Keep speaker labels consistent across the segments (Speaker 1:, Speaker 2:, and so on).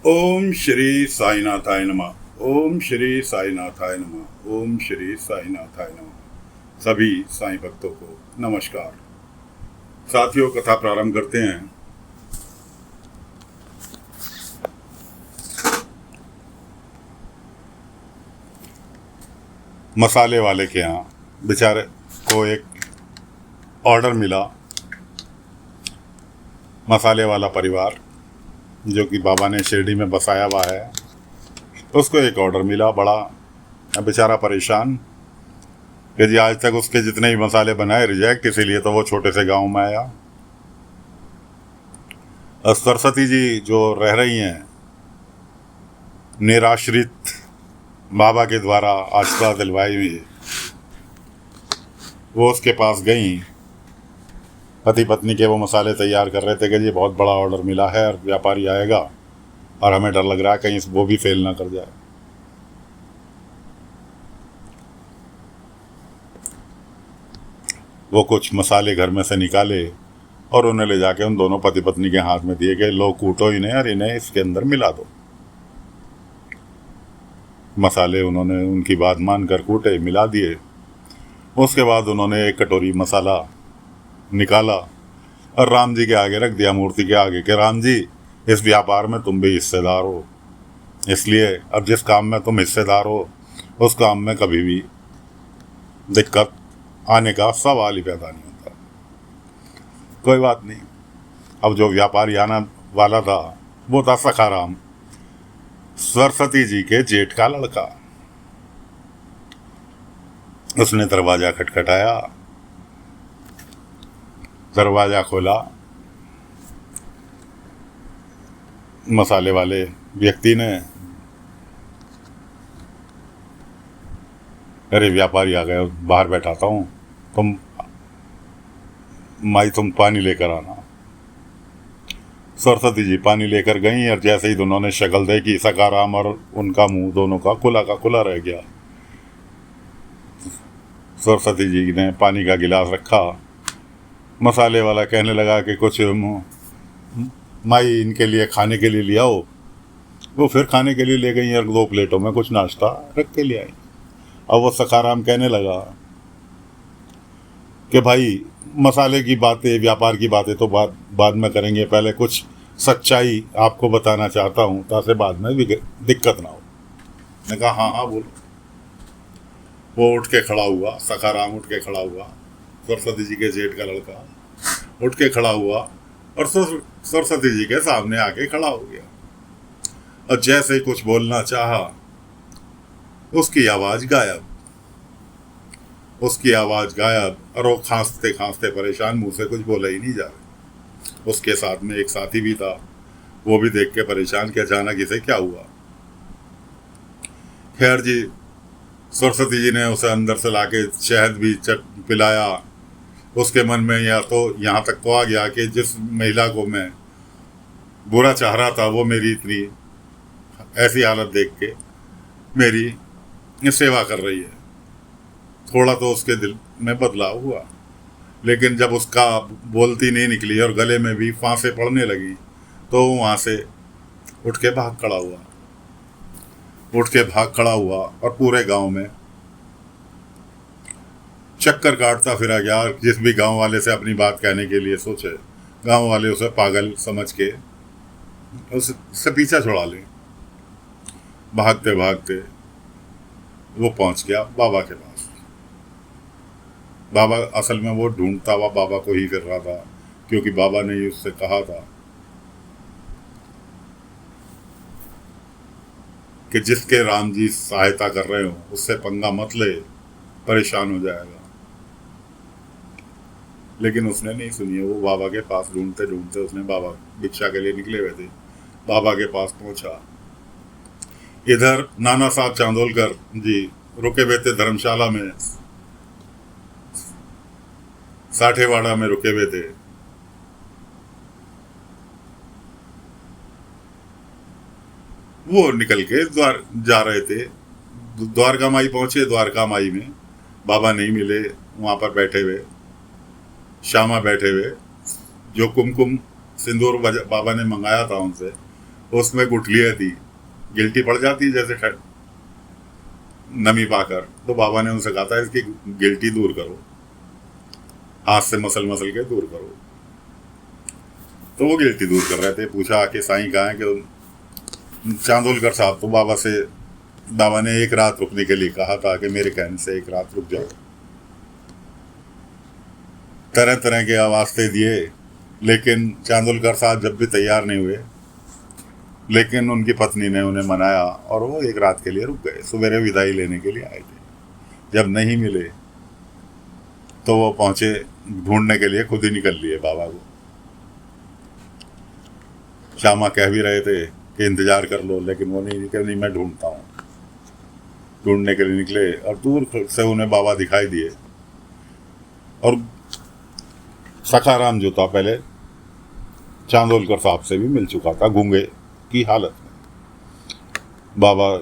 Speaker 1: ओम श्री साईनाथाय नमः। ओम श्री साईनाथाय नमः। ओम श्री साईनाथाय नमः। सभी साईं भक्तों को नमस्कार। साथियों, कथा प्रारंभ करते हैं। मसाले वाले के यहाँ बेचारे को एक ऑर्डर मिला। मसाले वाला परिवार जो कि बाबा ने शिरडी में बसाया हुआ है, उसको एक ऑर्डर मिला। बड़ा बेचारा परेशान कि जी आज तक उसके जितने भी मसाले बनाए रिजेक्ट, इसीलिए तो वो छोटे से गांव में आया। और सरस्वती जी जो रह रही हैं निराश्रित, बाबा के द्वारा आश्रय दिलवाई हुई, वो उसके पास गई। पति पत्नी के वो मसाले तैयार कर रहे थे कि जी बहुत बड़ा ऑर्डर मिला है और व्यापारी आएगा और हमें डर लग रहा है कहीं वो भी फेल ना कर जाए। वो कुछ मसाले घर में से निकाले और उन्हें ले जाके उन दोनों पति पत्नी के हाथ में दिए गए। लो कूटो इन्हें और इन्हें इसके अंदर मिला दो। मसाले उन्होंने उनकी बात मानकर कूटे, मिला दिए। उसके बाद उन्होंने एक कटोरी मसाला निकाला और राम जी के आगे रख दिया, मूर्ति के आगे, कि राम जी इस व्यापार में तुम भी हिस्सेदार हो, इसलिए अब जिस काम में तुम हिस्सेदार हो उस काम में कभी भी दिक्कत आने का सवाल ही पैदा नहीं होता। कोई बात नहीं। अब जो व्यापारी आना वाला था वो था सखाराम, सरस्वती जी के जेठ का लड़का। उसने दरवाजा खटखटाया, दरवाजा खोला। मसाले वाले व्यक्ति ने, अरे व्यापारी आ गए, बाहर बैठाता हूँ, तुम माई तुम पानी लेकर आना। सरस्वती जी पानी लेकर गई और जैसे ही दोनों ने शक्ल देखी, सखाराम और उनका मुंह दोनों का खुला रह गया। सरस्वती जी ने पानी का गिलास रखा। मसाले वाला कहने लगा कि कुछ माई इनके लिए खाने के लिए ले आओ। वो फिर खाने के लिए ले गई और 2 प्लेटों में कुछ नाश्ता रख के ले आई। अब वो सखाराम कहने लगा कि भाई मसाले की बातें, व्यापार की बातें तो बाद में करेंगे, पहले कुछ सच्चाई आपको बताना चाहता हूँ ताकि बाद में भी दिक्कत ना हो। मैं कहा हाँ हाँ बोलो। वो उठ के खड़ा हुआ, सखाराम उठ के खड़ा हुआ, सरस्वती जी के जेठ का लड़का उठ के खड़ा हुआ और सरस्वती जी के सामने आके खड़ा हो गया। और जैसे ही कुछ बोलना चाहा, उसकी आवाज गायब। और वो खांसते खांसते परेशान, मुंह से कुछ बोला ही नहीं जा रहा। उसके साथ में एक साथी भी था, वो भी देख के परेशान कि अचानक इसे क्या हुआ। खैर जी, सरस्वती जी ने उसे अंदर से लाके शहद भी पिलाया। उसके मन में या तो यहाँ तक को आ गया कि जिस महिला को मैं बुरा चाह रहा था वो मेरी इतनी ऐसी हालत देख के मेरी सेवा कर रही है। थोड़ा तो उसके दिल में बदलाव हुआ, लेकिन जब उसका बोलती नहीं निकली और गले में भी फांसें पड़ने लगी तो वहाँ से उठ के भाग खड़ा हुआ और पूरे गांव में चक्कर काटता फिरा गया। जिस भी गांव वाले से अपनी बात कहने के लिए सोचे, गांव वाले उसे पागल समझ के उससे पीछा छुड़ा ले। भागते भागते वो पहुंच गया बाबा के पास। बाबा असल में वो ढूंढता हुआ बाबा को ही कर रहा था, क्योंकि बाबा ने उससे कहा था कि जिसके राम जी सहायता कर रहे हो उससे पंगा मत ले, परेशान हो जाएगा। लेकिन उसने नहीं सुनी। वो बाबा के पास ढूंढते ढूंढते, उसने बाबा भिक्षा के लिए निकले हुए थे, बाबा के पास पहुंचा। इधर नाना साहब चांदोलकर जी रुके हुए थे धर्मशाला में, साठेवाड़ा में रुके हुए थे। वो निकल के जा रहे थे। द्वारका माई पहुंचे। द्वारका माई में बाबा नहीं मिले। वहां पर बैठे हुए श्यामा बैठे हुए, जो कुमकुम सिंदूर बाबा ने मंगाया था उनसे, उसमें गुठलियाँ थी, गिल्टी पड़ जाती है जैसे नमी पाकर। तो बाबा ने उनसे कहा था इसकी गिल्टी दूर करो, हाथ से मसल मसल के दूर करो। तो वो गिल्टी दूर कर रहे थे। पूछा कि साईं कहाँ है? कि चांदोलकर साहब। तो बाबा ने एक रात रुकने के लिए कहा था कि मेरे कहने से एक रात रुक जाओ। तरह तरह के वास्ते दिए, लेकिन चांदोलकर साहब जब भी तैयार नहीं हुए, लेकिन उनकी पत्नी ने उन्हें मनाया और वो एक रात के लिए रुक गए। सवेरे विदाई लेने के लिए आए थे। जब नहीं मिले तो वो पहुंचे, ढूंढने के लिए खुद ही निकल लिए बाबा को। श्यामा कह भी रहे थे कि इंतजार कर लो, लेकिन वो नहीं मैं ढूंढता हूँ। ढूंढने के लिए निकले और दूर से उन्हें बाबा दिखाई दिए। और सखाराम जो था पहले चांदोलकर साहब से भी मिल चुका था, गूंगे की हालत में। बाबा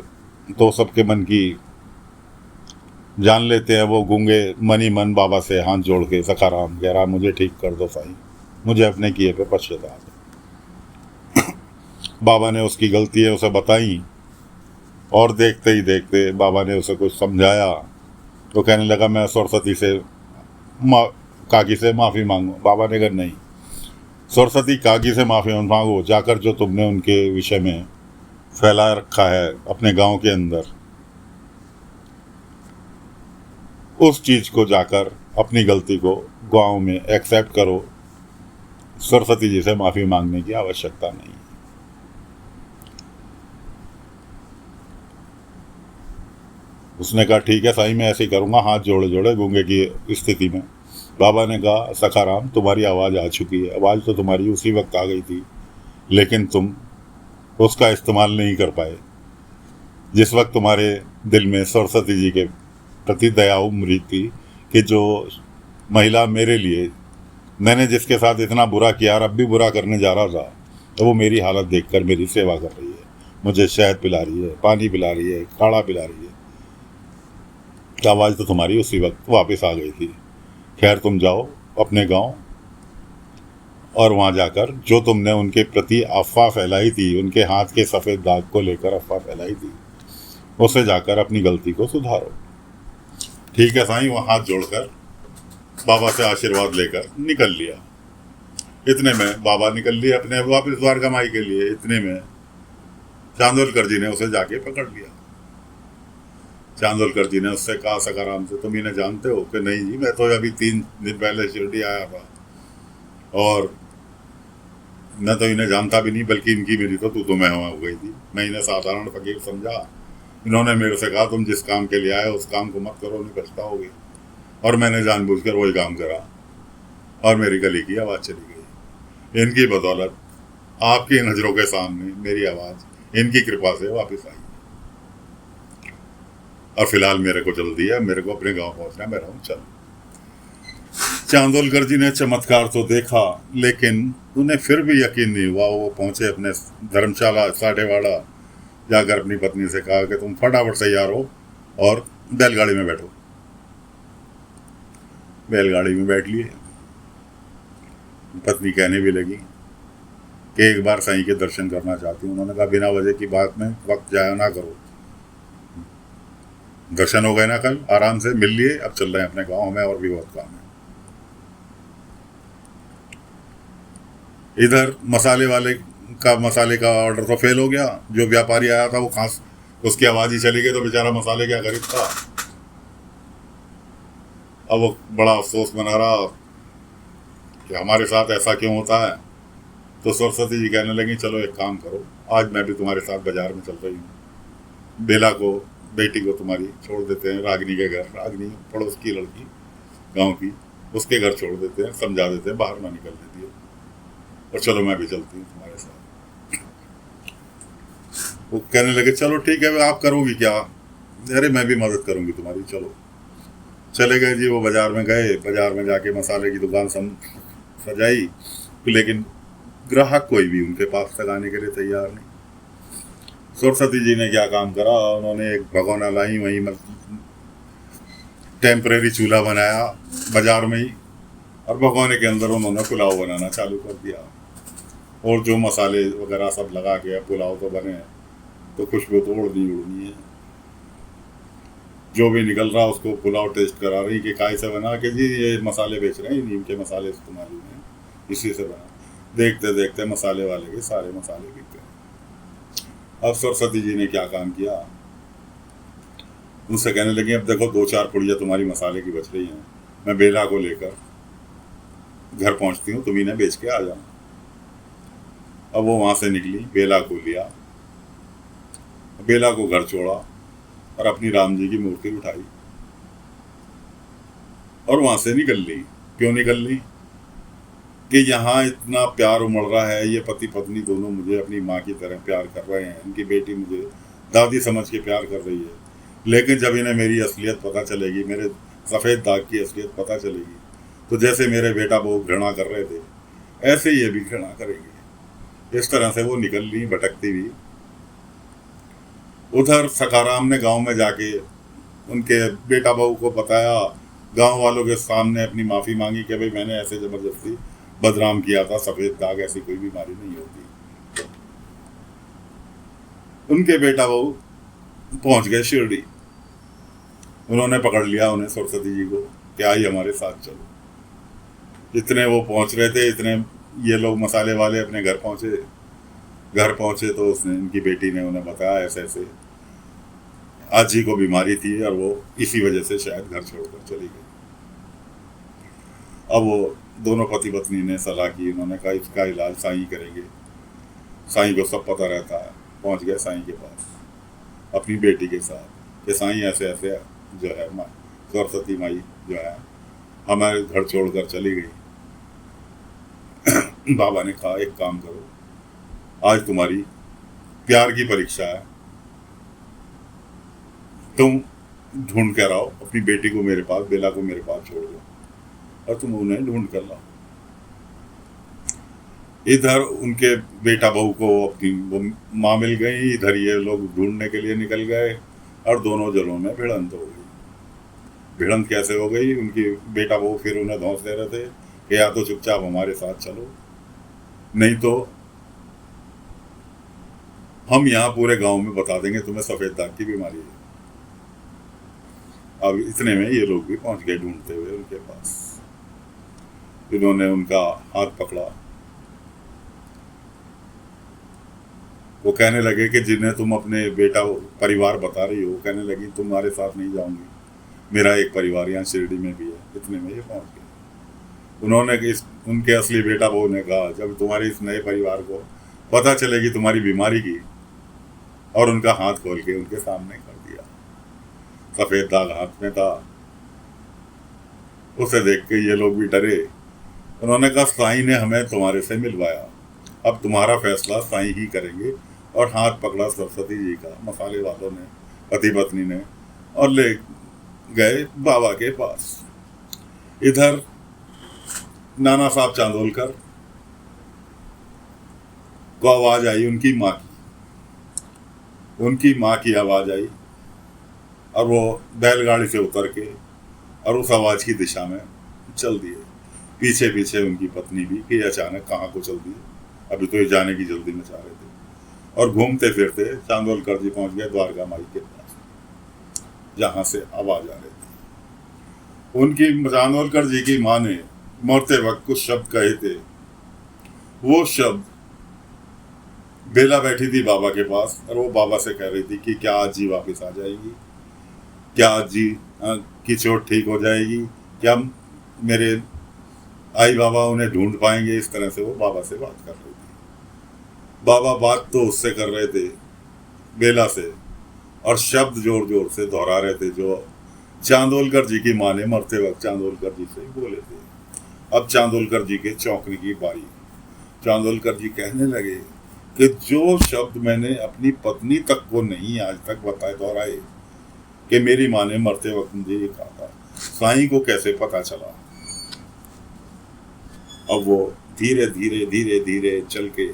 Speaker 1: तो सबके मन की जान लेते हैं। वो गूंगे मन ही मन बाबा से हाथ जोड़ के सखाराम कह रहा, मुझे ठीक कर दो साईं, मुझे अपने किए पे पश्चाताप है। बाबा ने उसकी गलती है उसे बताई और देखते ही देखते बाबा ने उसे कुछ समझाया। तो कहने लगा मैं सरस्वती से काकी से माफ़ी मांगू। बाबा ने कहा नहीं, सरस्वती काकी से माफ़ी मांगो, जाकर जो तुमने उनके विषय में फैला रखा है अपने गांव के अंदर, उस चीज़ को जाकर अपनी गलती को गांव में एक्सेप्ट करो। सरस्वती जी से माफ़ी मांगने की आवश्यकता नहीं। उसने कहा ठीक है साईं, मैं ऐसे ही करूँगा, हाथ जोड़े जोड़े गूंगे की स्थिति में। बाबा ने कहा सखाराम तुम्हारी आवाज़ आ चुकी है, आवाज़ तो तुम्हारी उसी वक्त आ गई थी, लेकिन तुम उसका इस्तेमाल नहीं कर पाए। जिस वक्त तुम्हारे दिल में सरस्वती जी के प्रति दया उमड़ी थी कि जो महिला मेरे लिए, मैंने जिसके साथ इतना बुरा किया और अब भी बुरा करने जा रहा था, तो वो मेरी हालत देखकर मेरी सेवा कर रही है, मुझे शहद पिला रही है, पानी पिला रही है, काढ़ा पिला रही है। आवाज़ तो तुम्हारी उसी वक्त वापस आ गई थी। खैर तुम जाओ अपने गांव और वहाँ जाकर जो तुमने उनके प्रति अफवाह फैलाई थी, उनके हाथ के सफ़ेद दाग को लेकर अफवाह फैलाई थी, उसे जाकर अपनी गलती को सुधारो। ठीक है साईं। वो हाथ जोड़कर बाबा से आशीर्वाद लेकर निकल लिया। इतने में बाबा निकल लिए अपने वापस द्वारका माई के लिए। इतने में चांदोलकर जी ने उसे जाके पकड़ लिया। चांदोलकर जी ने उससे कहा सखाराम से, तुम इन्हें जानते हो? कि नहीं जी, मैं तो अभी 3 दिन पहले शिरडी आया था और मैं तो इन्हें जानता भी नहीं, बल्कि इनकी मेरी तो मैं हो गई थी। मैं इन्हें साधारण फकीर समझा। इन्होंने मेरे से कहा तुम जिस काम के लिए आए उस काम को मत करो, नहीं पछताओगे। और मैंने जानबूझकर वही काम करा और मेरी गली की आवाज़ चली गई। इनकी बदौलत आपकी नज़रों के सामने मेरी आवाज़ इनकी कृपा से वापस आई। और फिलहाल मेरे को जल्दी है, मेरे को अपने गांव पहुंचना है, मैं रहूँ चल। चांदोलकर जी ने चमत्कार तो देखा, लेकिन उन्हें फिर भी यकीन नहीं हुआ। वो पहुंचे अपने धर्मशाला साठेवाड़ा, जाकर अपनी पत्नी से कहा कि तुम फटाफट तैयार हो और बैलगाड़ी में बैठो। बैलगाड़ी में बैठ लिए। पत्नी कहने भी लगी कि एक बार साईं के दर्शन करना चाहती हूँ। उन्होंने कहा बिना वजह की बात में वक्त जाया ना करो, दर्शन हो गए ना कल, आराम से मिल लिए, अब चल रहे हैं अपने गांव में, और भी बहुत काम है। इधर मसाले का ऑर्डर तो फेल हो गया। जो व्यापारी आया था वो खास उसकी आवाज़ ही चली गई, तो बेचारा मसाले क्या खरीदता। अब वो बड़ा अफसोस मना रहा कि हमारे साथ ऐसा क्यों होता है। तो सरस्वती जी कहने लगी चलो एक काम करो, आज मैं भी तुम्हारे साथ बाजार में चल रही हूँ। बेला को, बेटी को तुम्हारी छोड़ देते हैं रागिनी के घर। रागिनी पड़ोस की लड़की गांव की, उसके घर छोड़ देते हैं, समझा देते हैं बाहर ना निकलने दिए, और चलो मैं भी चलती हूँ तुम्हारे साथ। वो कहने लगे चलो ठीक है, आप करोगी क्या? अरे मैं भी मदद करूँगी तुम्हारी, चलो। चले गए जी। वो बाजार में गए, बाजार में जाके मसाले की दुकान सजाई, लेकिन ग्राहक कोई भी उनके पास तक आने के लिए तैयार नहीं। सरस्वती जी ने क्या काम करा, उन्होंने एक भगोना लाई, वहीं टेम्परेरी चूल्हा बनाया बाजार में ही, और भगोने के अंदर उन्होंने पुलाव बनाना चालू कर दिया। और जो मसाले वगैरह सब लगा के पुलाव तो बने हैं, तो खुशबू तो उड़नी उड़नी है। जो भी निकल रहा उसको पुलाव टेस्ट करा रही कि काय से बना के, जी ये मसाले बेच रहे हैं, नीम के मसाले इस्तेमाल हुए हैं, इसी से बना। देखते देखते मसाले वाले के सारे मसाले बिक गए। अब सरस्वती जी ने क्या काम किया, उनसे कहने लगी अब देखो 2-4 पुड़िया तुम्हारी मसाले की बच रही हैं, मैं बेला को लेकर घर पहुंचती हूँ, तुम इन्हें बेच के आ जाना। अब वो वहां से निकली, बेला को लिया, बेला को घर छोड़ा और अपनी राम जी की मूर्ति उठाई और वहां से निकल ली। क्यों निकल ली कि यहाँ इतना प्यार उमड़ रहा है, ये पति पत्नी दोनों मुझे अपनी माँ की तरह प्यार कर रहे हैं, इनकी बेटी मुझे दादी समझ के प्यार कर रही है, लेकिन जब इन्हें मेरी असलियत पता चलेगी, मेरे सफ़ेद दाग की असलियत पता चलेगी, तो जैसे मेरे बेटा बहू घृणा कर रहे थे, ऐसे ये भी घृणा करेंगे। इस तरह से वो निकल ली भटकती हुई। उधर सखाराम ने गांव में जाके उनके बेटा बहू को बताया, गांव वालों के सामने अपनी माफ़ी मांगी कि भाई मैंने ऐसे ज़बरदस्ती बदनाम किया था, सफ़ेद दाग ऐसी कोई बीमारी नहीं होती। उनके बेटा बहू पहुंच गए शिरडी। उन्होंने पकड़ लिया उन्हें, सरस्वती जी को, कि आई हमारे साथ चलो। इतने वो पहुंच रहे थे, इतने ये लोग मसाले वाले अपने घर पहुंचे। घर पहुंचे तो उसने, इनकी बेटी ने उन्हें बताया ऐसे ऐसे आज जी को बीमारी थी और वो इसी वजह से शायद घर छोड़कर चली गई। अब वो दोनों पति पत्नी ने सलाह की, उन्होंने कहा इसका इलाज साईं करेंगे। साईं को सब पता रहता है। पहुंच गए साईं के पास अपनी बेटी के साथ कि साईं ऐसे ऐसे जो है सरस्वती माई जो है हमारे घर छोड़कर चली गई। बाबा ने कहा एक काम करो, आज तुम्हारी प्यार की परीक्षा है, तुम ढूंढ कर आओ अपनी बेटी को मेरे पास, बेला को मेरे पास छोड़ दो और तुम उन्हें ढूंढ कर लाओ। इधर उनके बेटा बहू को अपनी वो माँ मिल गई, इधर ये लोग ढूंढने के लिए निकल गए और दोनों जलों में भिड़ंत हो गई। भिड़ंत कैसे हो गई, उनकी बेटा बहू फिर उन्हें धौंस दे रहे थे कि या तो चुपचाप हमारे साथ चलो, नहीं तो हम यहाँ पूरे गांव में बता देंगे तुम्हें सफ़ेद दाग की बीमारी है। अब इतने में ये लोग भी पहुंच गए ढूंढते हुए उनके पास। इन्होंने उनका हाथ पकड़ा। वो कहने लगे कि जिन्हें तुम अपने बेटा परिवार बता रही हो, कहने लगी तुम्हारे साथ नहीं जाऊंगी, मेरा एक परिवार यहाँ शिरडी में भी है। इतने में ये पहुंच गए। उन्होंने उनके असली बेटा बहू ने कहा जब तुम्हारे इस नए परिवार को पता चलेगी तुम्हारी बीमारी की, और उनका हाथ खोल के उनके सामने कर दिया। सफ़ेद दाग हाथ में था। उसे देख के ये लोग भी डरे। उन्होंने कहा साईं ने हमें तुम्हारे से मिलवाया, अब तुम्हारा फैसला साईं ही करेंगे। और हाथ पकड़ा सरस्वती जी का मसाले वालों ने, पति पत्नी ने, और ले गए बाबा के पास। इधर नाना साहब चांदोलकर को आवाज आई उनकी माँ की। उनकी माँ की आवाज आई और वो बैलगाड़ी से उतर के और उस आवाज की दिशा में चल दिए। पीछे पीछे उनकी पत्नी भी कि अचानक कहाँ को चल दिए, अभी तो ये जाने की जल्दी में चाह रहे थे। और घूमते फिरते चांदोलकर जी पहुंच गए द्वारका माई के पास, जहां से आवाज आ रही थी। उनकी चांदोलकर जी की माँ ने मरते वक्त कुछ शब्द कहे थे। वो शब्द, बेला बैठी थी बाबा के पास और वो बाबा से कह रही थी कि क्या आज जी वापस आ जाएगी, क्या आज जी की चोट ठीक हो जाएगी, क्या मेरे आई बाबा उन्हें ढूंढ पाएंगे। इस तरह से वो बाबा से बात कर रही थी। बाबा बात तो उससे कर रहे थे, बेला से, और शब्द जोर जोर से दोहरा रहे थे जो चांदोलकर जी की माँ ने मरते वक्त चांदोलकर जी से बोले थे। अब चांदोलकर जी के चौंकने की बारी। चांदोलकर जी कहने लगे कि जो शब्द मैंने अपनी पत्नी तक को नहीं आज तक बताए दोहराए कि मेरी माँ ने मरते वक्त मुझे ये कहा था, साईं को कैसे पता चला। अब वो धीरे धीरे धीरे धीरे चल के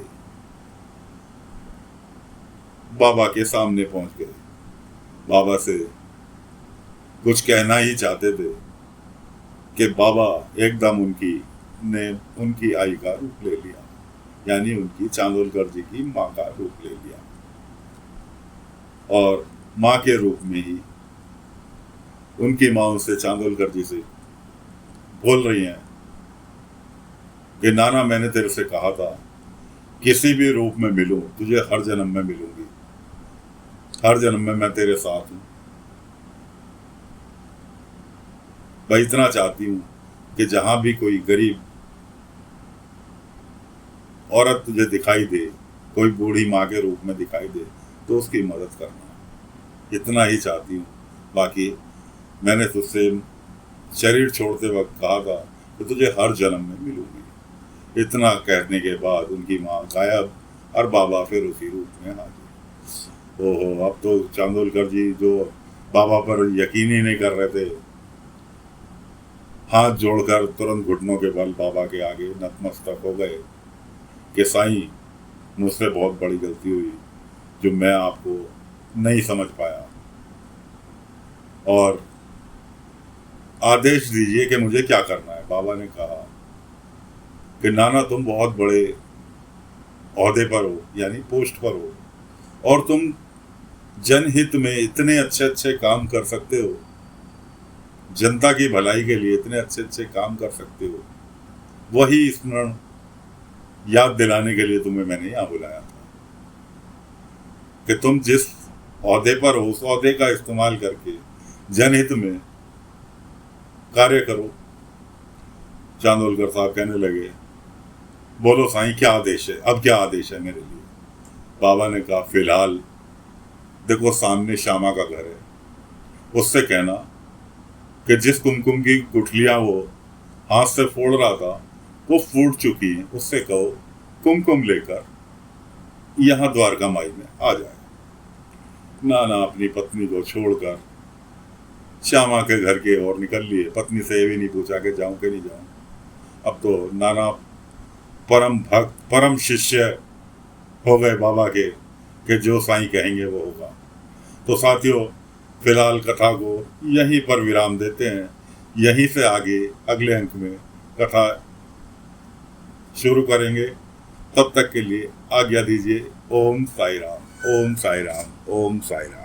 Speaker 1: बाबा के सामने पहुंच गए। बाबा से कुछ कहना ही चाहते थे कि बाबा एकदम उनकी आई का रूप ले लिया। यानी उनकी चांदोलकर जी की माँ का रूप ले लिया और माँ के रूप में ही उनकी माँ उनसे चांदोलकर जी से बोल रही हैं कि नाना, मैंने तेरे से कहा था किसी भी रूप में मिलूं तुझे हर जन्म में मिलूंगी, हर जन्म में मैं तेरे साथ हूं। मैं इतना चाहती हूं कि जहां भी कोई गरीब औरत तुझे दिखाई दे, कोई बूढ़ी माँ के रूप में दिखाई दे, तो उसकी मदद करना, इतना ही चाहती हूँ। बाकी मैंने तुझसे शरीर छोड़ते वक्त कहा था कि तुझे हर जन्म में मिलूंगी। इतना कहने के बाद उनकी माँ गायब और बाबा फिर उसी रूप में हाजिर। ओहो, अब तो चांदोलकर जी जो बाबा पर यकीन ही नहीं कर रहे थे, हाथ जोड़कर तुरंत घुटनों के बल बाबा के आगे नतमस्तक हो गए कि साईं, मुझसे बहुत बड़ी गलती हुई जो मैं आपको नहीं समझ पाया, और आदेश दीजिए कि मुझे क्या करना है। बाबा ने कहा कि नाना, तुम बहुत बड़े ओहदे पर हो, यानी पोस्ट पर हो, और तुम जनहित में इतने अच्छे अच्छे काम कर सकते हो, जनता की भलाई के लिए इतने अच्छे अच्छे काम कर सकते हो। वही स्मरण याद दिलाने के लिए तुम्हें मैंने यहाँ बुलाया था कि तुम जिस ओहदे पर हो उस ओहदे का इस्तेमाल करके जनहित में कार्य करो। चांदोलकर साहब कहने लगे, बोलो साईं, क्या आदेश है? अब क्या आदेश है मेरे लिए? बाबा ने कहा, फिलहाल देखो सामने श्यामा का घर है, उससे कहना कि जिस कुमकुम की गुठलियां वो हाथ से फोड़ रहा था वो फूट चुकी हैं, उससे कहो कुमकुम लेकर यहाँ द्वारका माई में आ जाए। नाना अपनी पत्नी को छोड़कर श्यामा के घर की ओर निकल लिए। पत्नी से ये भी नहीं पूछा कि जाऊं कि नहीं जाऊं। अब तो नाना परम भक्त, परम शिष्य हो गए बाबा के कि जो साईं कहेंगे वो होगा। तो साथियों, फिलहाल कथा को यहीं पर विराम देते हैं। यहीं से आगे अगले अंक में कथा शुरू करेंगे। तब तक के लिए आज्ञा दीजिए। ओम साई राम, ओम साई राम, ओम साई राम।